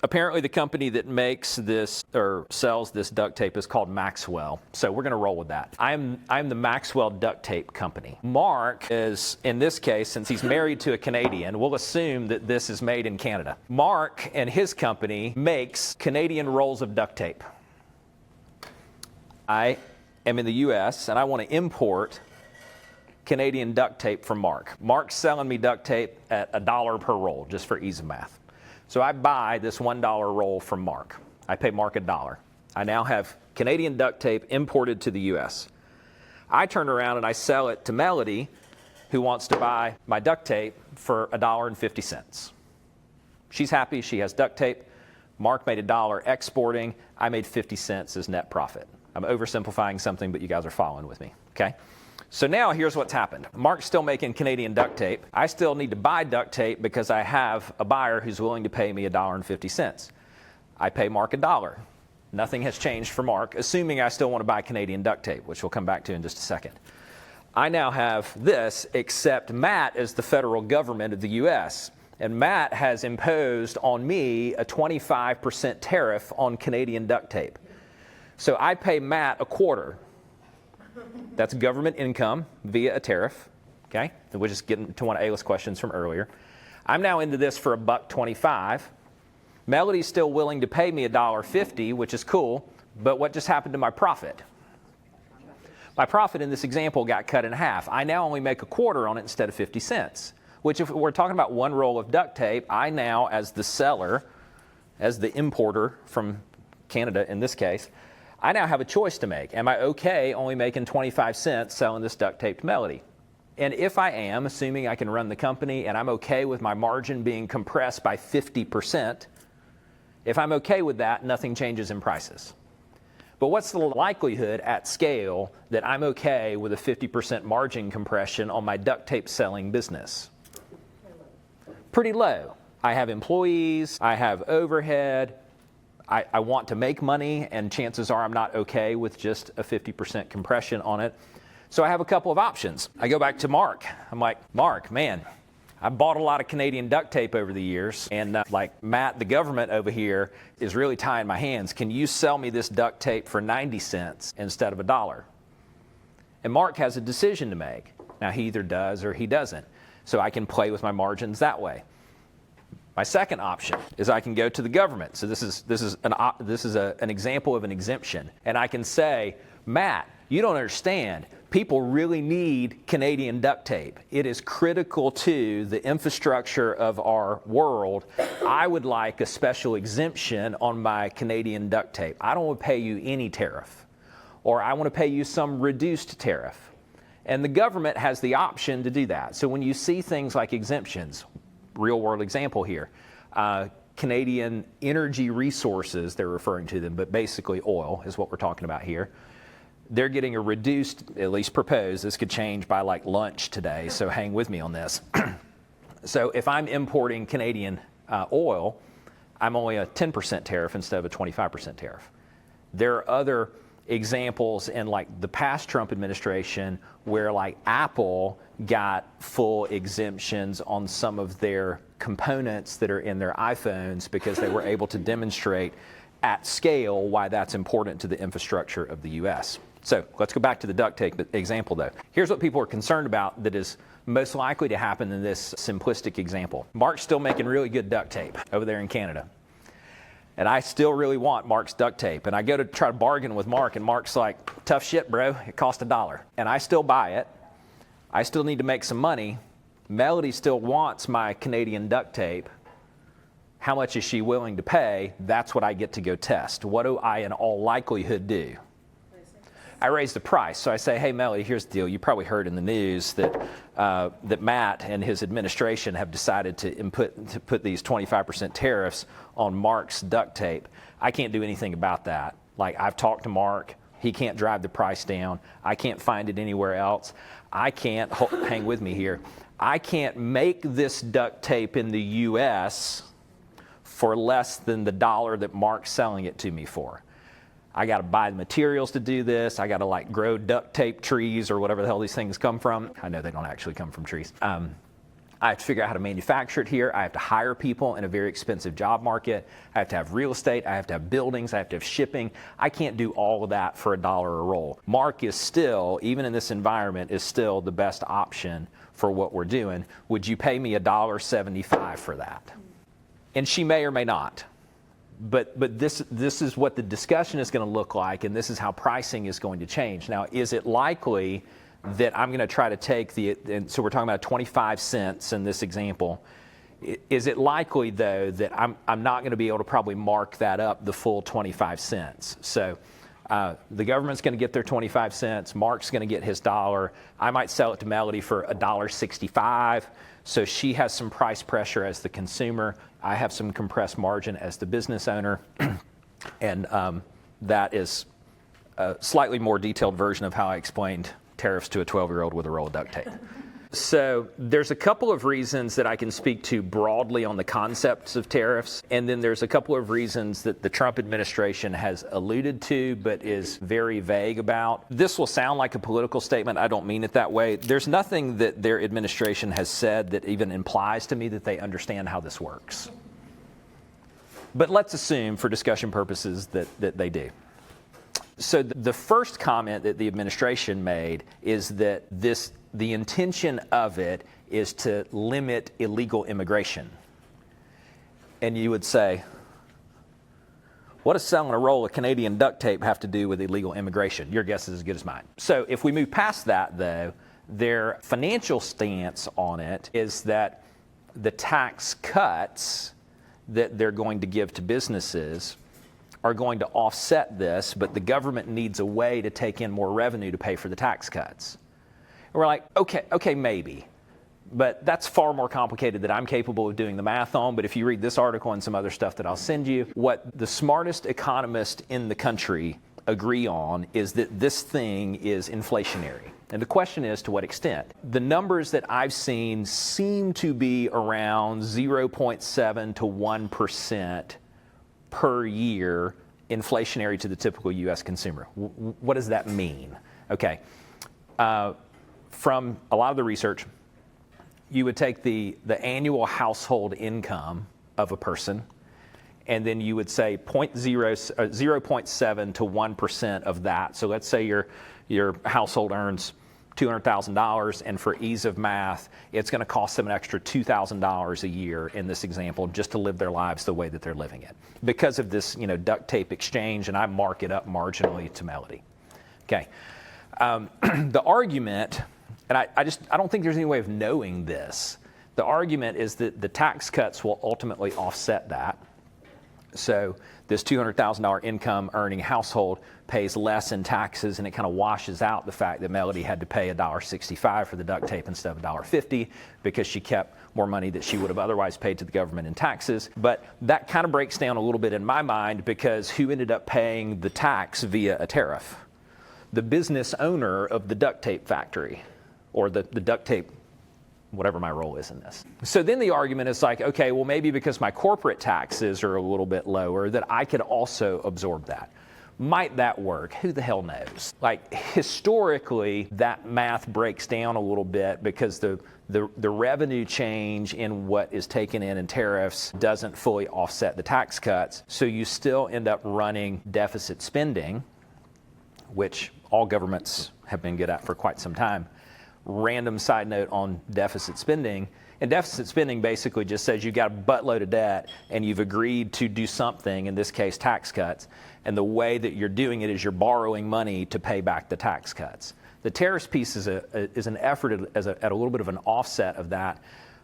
Apparently the company that makes this or sells this duct tape is called Maxwell. So we're going to roll with that. I'm the Maxwell duct tape company. Mark is, in this case, since he's married to a Canadian, we'll assume that this is made in Canada. Mark and his company makes Canadian rolls of duct tape. I am in the US and I want to import Canadian duct tape from Mark. Mark's selling me duct tape at $1 per roll, just for ease of math. So I buy this $1 roll from Mark. I pay Mark $1. I now have Canadian duct tape imported to the US. I turn around and I sell it to Melody, who wants to buy my duct tape for $1.50. She's happy, she has duct tape. Mark made $1 exporting, I made 50 cents as net profit. I'm oversimplifying something, but you guys are following with me, okay? So now here's what's happened. Mark's still making Canadian duct tape. I still need to buy duct tape because I have a buyer who's willing to pay me $1.50. I pay Mark $1. Nothing has changed for Mark, assuming I still want to buy Canadian duct tape, which we'll come back to in just a second. I now have this, except Matt is the federal government of the US, and Matt has imposed on me a 25% tariff on Canadian duct tape. So I pay Matt $0.25. That's government income via a tariff, okay? And we're just getting to one of Ayla's questions from earlier. I'm now into this for $1.25. Melody's still willing to pay me $1.50, which is cool, but what just happened to my profit? My profit in this example got cut in half. I now only make $0.25 on it instead of 50 cents, which if we're talking about one roll of duct tape, I now, as the seller, as the importer from Canada in this case, I now have a choice to make. Am I okay only making 25 cents selling this duct tape to Melody? And if I am, assuming I can run the company and I'm okay with my margin being compressed by 50%, if I'm okay with that, nothing changes in prices. But what's the likelihood at scale that I'm okay with a 50% margin compression on my duct tape selling business? Pretty low. I have employees, I have overhead, I want to make money, and chances are I'm not okay with just a 50% compression on it. So I have a couple of options. I go back to Mark. I'm like, Mark, man, I bought a lot of Canadian duct tape over the years, and like Matt, the government over here, is really tying my hands. Can you sell me this duct tape for 90 cents instead of $1? And Mark has a decision to make. Now, he either does or he doesn't. So I can play with my margins that way. My second option is I can go to the government. So this is an example of an exemption. And I can say, Matt, you don't understand. People really need Canadian duct tape. It is critical to the infrastructure of our world. I would like a special exemption on my Canadian duct tape. I don't want to pay you any tariff, or I want to pay you some reduced tariff. And the government has the option to do that. So when you see things like exemptions, real world example here, Canadian energy resources, they're referring to them, but basically oil is what we're talking about here. They're getting a reduced, at least proposed, this could change by like lunch today, so hang with me on this. So if I'm importing Canadian oil, I'm only a 10% tariff instead of a 25% tariff. There are other examples in like the past Trump administration where like Apple got full exemptions on some of their components that are in their iPhones because they were able to demonstrate at scale why that's important to the infrastructure of the US. So let's go back to the duct tape example though. Here's what people are concerned about that is most likely to happen in this simplistic example. Mark's still making really good duct tape over there in Canada. And I still really want Mark's duct tape. And I go to try to bargain with Mark, and Mark's like, tough shit, bro. It cost $1. And I still buy it. I still need to make some money. Melody still wants my Canadian duct tape. How much is she willing to pay? That's what I get to go test. What do I in all likelihood do? I raise the price. So I say, hey, Melody, here's the deal. You probably heard in the news that that Matt and his administration have decided to put these 25% tariffs on Mark's duct tape. I can't do anything about that. Like, I've talked to Mark. He can't drive the price down. I can't find it anywhere else. I can't, hang with me here, I can't make this duct tape in the US for less than the $1 that Mark's selling it to me for. I got to buy the materials to do this. I got to like grow duct tape trees or whatever the hell these things come from. I know they don't actually come from trees. I have to figure out how to manufacture it here. I have to hire people in a very expensive job market. I have to have real estate. I have to have buildings. I have to have shipping. I can't do all of that for $1 a roll. Mark is still, even in this environment, is still the best option for what we're doing. Would you pay me $1.75 for that? And she may or may not. But this is what the discussion is going to look like, and this is how pricing is going to change. Now, is it likely that I'm going to try to take and so we're talking about 25 cents in this example. Is it likely, though, that I'm not going to be able to probably mark that up the full 25 cents? So the government's going to get their 25 cents. Mark's going to get his $1. I might sell it to Melody for $1.65. So she has some price pressure as the consumer. I have some compressed margin as the business owner. And that is a slightly more detailed version of how I explained tariffs to a 12-year-old with a roll of duct tape. So there's a couple of reasons that I can speak to broadly on the concepts of tariffs, and then there's a couple of reasons that the Trump administration has alluded to but is very vague about. This will sound like a political statement. I don't mean it that way. There's nothing that their administration has said that even implies to me that they understand how this works. But let's assume, for discussion purposes, that they do. So the first comment that the administration made is that the intention of it is to limit illegal immigration. And you would say, what does selling a roll of Canadian duct tape have to do with illegal immigration? Your guess is as good as mine. So if we move past that, though, their financial stance on it is that the tax cuts that they're going to give to businesses are going to offset this, but the government needs a way to take in more revenue to pay for the tax cuts. And we're like, okay, maybe. But that's far more complicated than I'm capable of doing the math on. But if you read this article and some other stuff that I'll send you, what the smartest economists in the country agree on is that this thing is inflationary. And the question is, to what extent? The numbers that I've seen seem to be around 0.7 to 1% per year inflationary to the typical U.S. consumer. What does that mean? Okay. From a lot of the research, you would take the annual household income of a person, and then you would say 0.7 to 1% of that. So let's say your household earns $200,000, and for ease of math, it's going to cost them an extra $2,000 a year in this example just to live their lives the way that they're living it because of this, duct tape exchange, and I mark it up marginally to Melody. Okay, the argument, and I don't think there's any way of knowing this. The argument is that the tax cuts will ultimately offset that. So this $200,000 income earning household pays less in taxes, and it kind of washes out the fact that Melody had to pay $1.65 for the duct tape instead of $1.50 because she kept more money that she would have otherwise paid to the government in taxes. But that kind of breaks down a little bit in my mind, because who ended up paying the tax via a tariff? The business owner of the duct tape factory, or the duct tape, whatever my role is in this. So then the argument is like, okay, well, maybe because my corporate taxes are a little bit lower, that I could also absorb that. Might that work? Who the hell knows? Like, historically, that math breaks down a little bit because the revenue change in what is taken in tariffs doesn't fully offset the tax cuts. So you still end up running deficit spending, which all governments have been good at for quite some time. Random side note on deficit spending. And deficit spending basically just says you've got a buttload of debt and you've agreed to do something, in this case tax cuts, and the way that you're doing it is you're borrowing money to pay back the tax cuts. The tariffs piece is an effort at a little bit of an offset of that.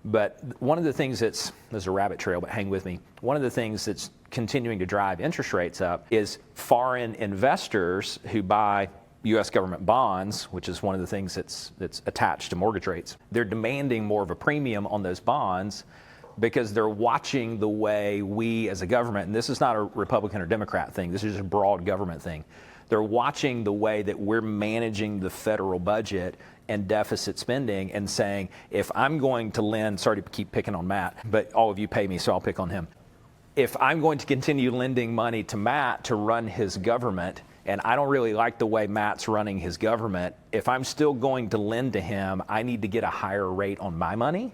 But one of the things there's a rabbit trail, but hang with me. One of the things that's continuing to drive interest rates up is foreign investors who buy U.S. government bonds, which is one of the things that's attached to mortgage rates. They're demanding more of a premium on those bonds because they're watching the way we as a government, and this is not a Republican or Democrat thing, this is just a broad government thing. They're watching the way that we're managing the federal budget and deficit spending and saying, if I'm going to lend, sorry to keep picking on Matt, but all of you pay me, so I'll pick on him. If I'm going to continue lending money to Matt to run his government, and I don't really like the way Matt's running his government, if I'm still going to lend to him, I need to get a higher rate on my money.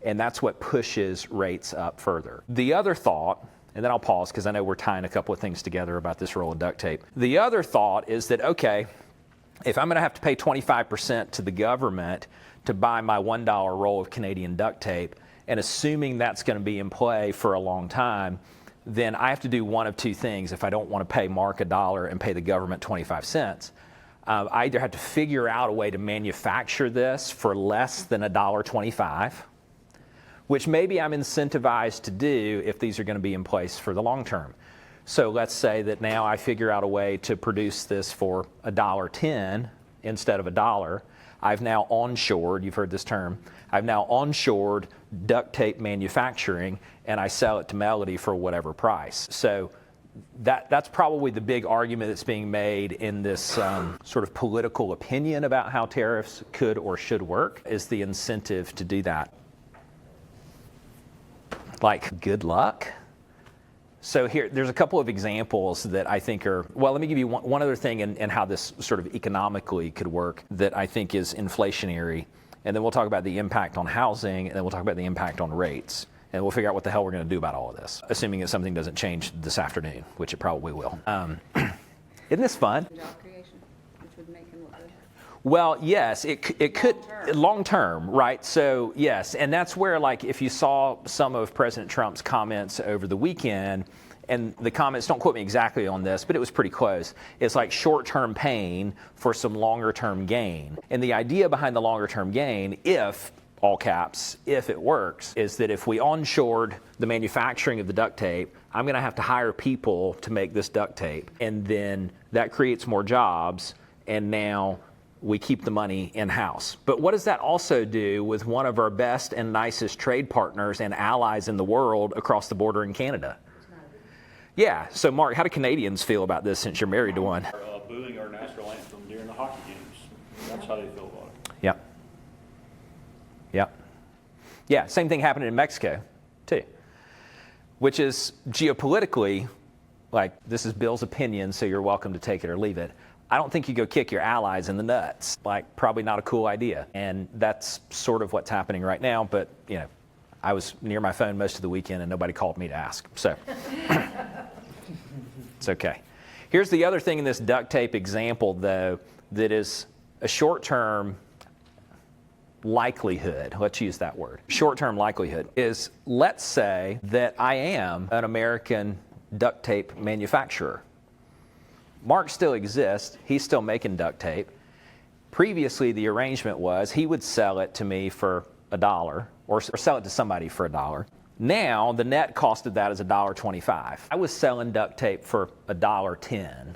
and that's what pushes rates up further. The other thought, and then I'll pause because I know we're tying a couple of things together about this roll of duct tape. The other thought is that, okay, if I'm going to have to pay 25% to the government to buy my $1 roll of Canadian duct tape, and assuming that's going to be in play for a long time, then I have to do one of two things if I don't want to pay Mark $1 and pay the government 25 cents. I either have to figure out a way to manufacture this for less than $1.25, which maybe I'm incentivized to do if these are going to be in place for the long term. So let's say that now I figure out a way to produce this for $1.10 instead of $1. I've now onshored, you've heard this term, I've now onshored duct tape manufacturing, and I sell it to Melody for whatever price. So that's probably the big argument that's being made in this sort of political opinion about how tariffs could or should work, is the incentive to do that. Like, good luck. So here, there's a couple of examples that I think are, well, let me give you one other thing in how this sort of economically could work that I think is inflationary. And then we'll talk about the impact on housing, and then we'll talk about the impact on rates. And we'll figure out what the hell we're going to do about all of this, assuming that something doesn't change this afternoon, which it probably will. Isn't this fun? Job creation, which would make him look good. Well, yes, it could, long term, right? So, yes, and that's where, like, if you saw some of President Trump's comments over the weekend, and the comments, don't quote me exactly on this, but it was pretty close. It's like short-term pain for some longer-term gain. And the idea behind the longer-term gain, if, all caps, if it works, is that if we onshored the manufacturing of the duct tape, I'm going to have to hire people to make this duct tape. And then that creates more jobs, and now we keep the money in-house. But what does that also do with one of our best and nicest trade partners and allies in the world across the border in Canada? Yeah, so Mark, how do Canadians feel about this since you're married to one? Booing our national anthem during the hockey games. That's how they feel about it. Yep. Yep. Yeah, same thing happening in Mexico, too. Which is geopolitically, like, this is Bill's opinion, so you're welcome to take it or leave it. I don't think you go kick your allies in the nuts. Like, probably not a cool idea. And that's sort of what's happening right now, but, you know, I was near my phone most of the weekend and nobody called me to ask, so it's okay. Here's the other thing in this duct tape example, though, that is a short-term likelihood. Let's use that word. Short-term likelihood is, let's say that I am an American duct tape manufacturer. Mark still exists. He's still making duct tape. Previously, the arrangement was he would sell it to me for $1 or sell it to somebody for $1. Now, the net cost of that is $1.25. I was selling duct tape for $1.10.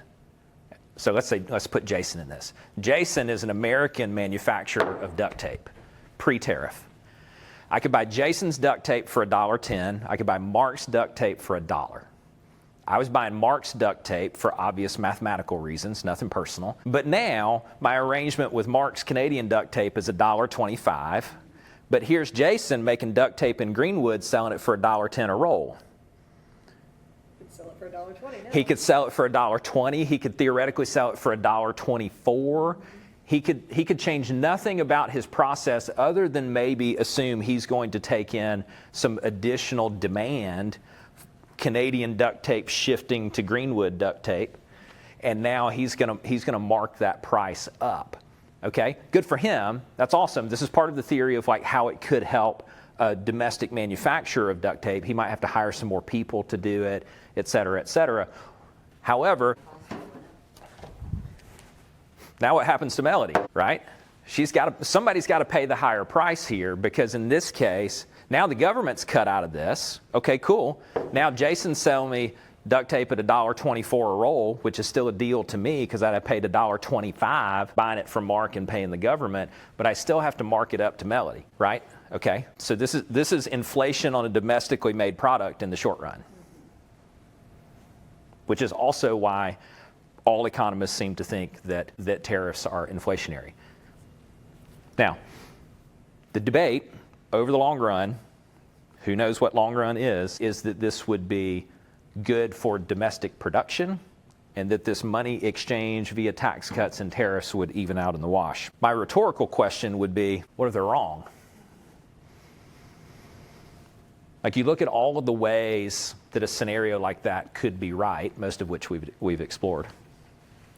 So let's put Jason in this. Jason is an American manufacturer of duct tape, pre-tariff. I could buy Jason's duct tape for $1.10. I could buy Mark's duct tape for $1. I was buying Mark's duct tape for obvious mathematical reasons, nothing personal. But now, my arrangement with Mark's Canadian duct tape is $1.25. But here's Jason making duct tape in Greenwood, selling it for $1.10 a roll. He could sell it for $1.20 now. He could sell it for $1.20. He could theoretically sell it for $1.24. He could change nothing about his process other than maybe assume he's going to take in some additional demand, Canadian duct tape shifting to Greenwood duct tape, and now he's gonna mark that price up. Okay, good for him. That's awesome. This is part of the theory of like how it could help a domestic manufacturer of duct tape. He might have to hire some more people to do it, et cetera, et cetera. However, now what happens to Melody, right? Somebody's got to pay the higher price here, because in this case, now the government's cut out of this. Okay, cool. Now Jason's selling me duct tape at $1.24 a roll, which is still a deal to me because I'd have paid $1.25 buying it from Mark and paying the government, but I still have to mark it up to Melody, right? Okay, so this is inflation on a domestically made product in the short run, which is also why all economists seem to think that tariffs are inflationary. Now, the debate over the long run, who knows what long run is that this would be good for domestic production, and that this money exchange via tax cuts and tariffs would even out in the wash. My rhetorical question would be, what if they're wrong? Like you look at all of the ways that a scenario like that could be right, most of which we've explored.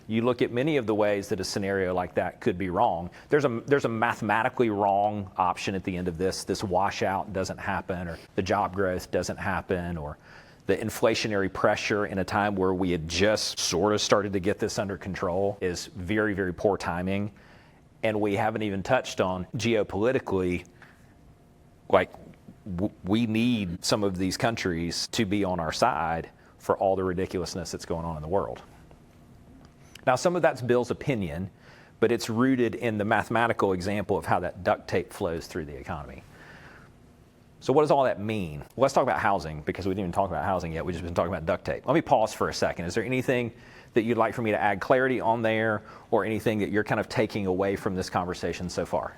You look at many of the ways that a scenario like that could be wrong. There's a mathematically wrong option at the end of this. This washout doesn't happen, or the job growth doesn't happen, or the inflationary pressure in a time where we had just sort of started to get this under control is very, very poor timing. And we haven't even touched on geopolitically, like we need some of these countries to be on our side for all the ridiculousness that's going on in the world. Now, some of that's Bill's opinion, but it's rooted in the mathematical example of how that duct tape flows through the economy. So what does all that mean? Well, let's talk about housing, because we didn't even talk about housing yet. We've just been talking about duct tape. Let me pause for a second. Is there anything that you'd like for me to add clarity on there, or anything that you're kind of taking away from this conversation so far?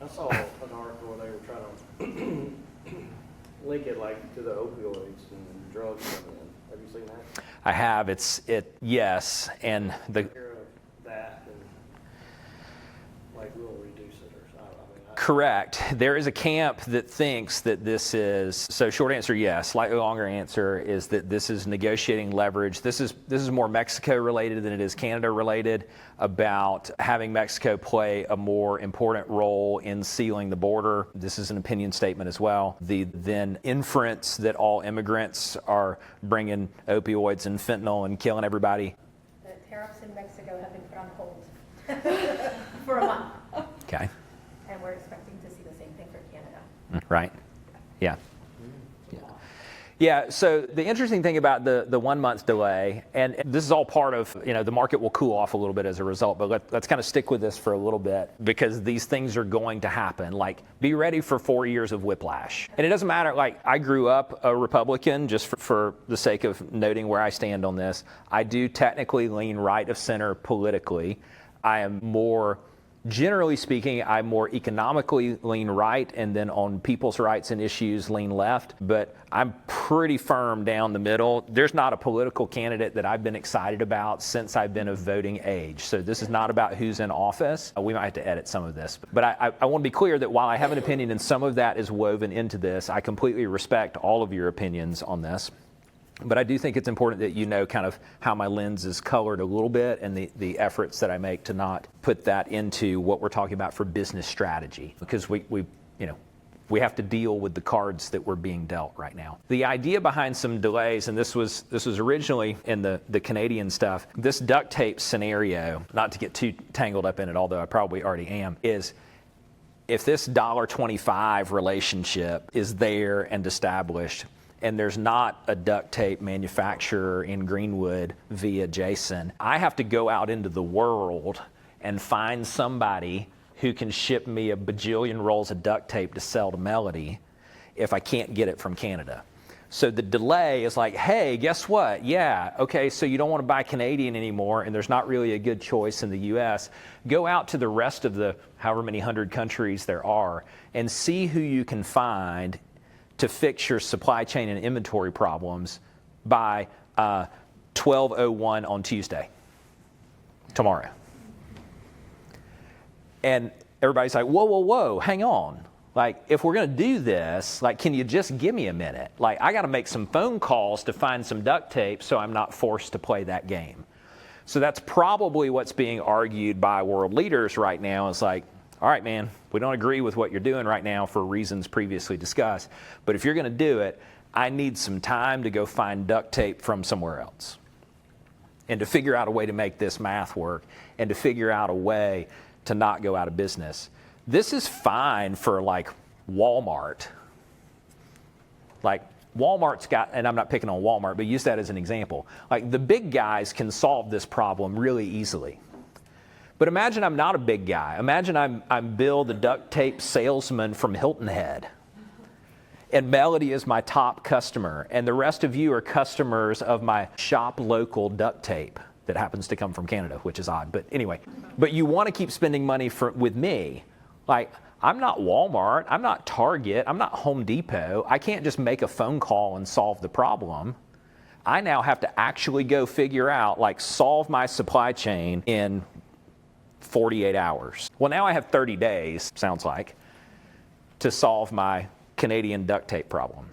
I saw an article where they were trying to link it like to the opioids and drugs coming in. Have you seen that? I have. Yes, and the Care of that and like we'll reduce it or something. correct. There is a camp that thinks that this is, so short answer, yes. Slightly longer answer is that this is negotiating leverage. This is more Mexico related than it is Canada related, about having Mexico play a more important role in sealing the border. This is an opinion statement as well. The then inference that all immigrants are bringing opioids and fentanyl and killing everybody. The tariffs in Mexico have been put on hold for a month, Okay, and we're expecting to see the same thing for Canada. right? Yeah. Yeah, so the interesting thing about the 1 month delay, and this is all part of, the market will cool off a little bit as a result, but let's kind of stick with this for a little bit, because these things are going to happen. Like, be ready for 4 years of whiplash. And it doesn't matter, like, I grew up a Republican, just for the sake of noting where I stand on this. I do technically lean right of center politically. I am more, generally speaking, I more economically lean right, and then on people's rights and issues lean left. But I'm pretty firm down the middle. There's not a political candidate that I've been excited about since I've been of voting age. So this is not about who's in office. We might have to edit some of this. But I want to be clear that while I have an opinion and some of that is woven into this, I completely respect all of your opinions on this. But I do think it's important that you know kind of how my lens is colored a little bit, and the efforts that I make to not put that into what we're talking about for business strategy, because we have to deal with the cards that we're being dealt right now. The idea behind some delays, and this was originally in the Canadian stuff, this duct tape scenario, not to get too tangled up in it, although I probably already am, is if this $1.25 relationship is there and established, and there's not a duct tape manufacturer in Greenwood via Jason, I have to go out into the world and find somebody who can ship me a bajillion rolls of duct tape to sell to Melody if I can't get it from Canada. So the delay is like, hey, guess what? Yeah, okay, so you don't want to buy Canadian anymore, and there's not really a good choice in the US. Go out to the rest of the however many hundred countries there are and see who you can find to fix your supply chain and inventory problems by 12:01 on Tuesday, tomorrow. And everybody's like, whoa, hang on. Like, if we're going to do this, like, can you just give me a minute? Like, I got to make some phone calls to find some duct tape so I'm not forced to play that game. So that's probably what's being argued by world leaders right now. Is like, all right, man, we don't agree with what you're doing right now for reasons previously discussed. But if you're going to do it, I need some time to go find duct tape from somewhere else. And to figure out a way to make this math work, and to figure out a way to not go out of business. This is fine for like Walmart. Like Walmart's got, and I'm not picking on Walmart, but use that as an example. Like the big guys can solve this problem really easily. But imagine I'm not a big guy. Imagine I'm Bill, the duct tape salesman from Hilton Head. And Melody is my top customer. And the rest of you are customers of my shop local duct tape that happens to come from Canada, which is odd. But anyway, but you want to keep spending money with me. Like, I'm not Walmart. I'm not Target. I'm not Home Depot. I can't just make a phone call and solve the problem. I now have to actually go figure out, like, solve my supply chain in 48 hours. Well, now I have 30 days, sounds like, to solve my Canadian duct tape problem.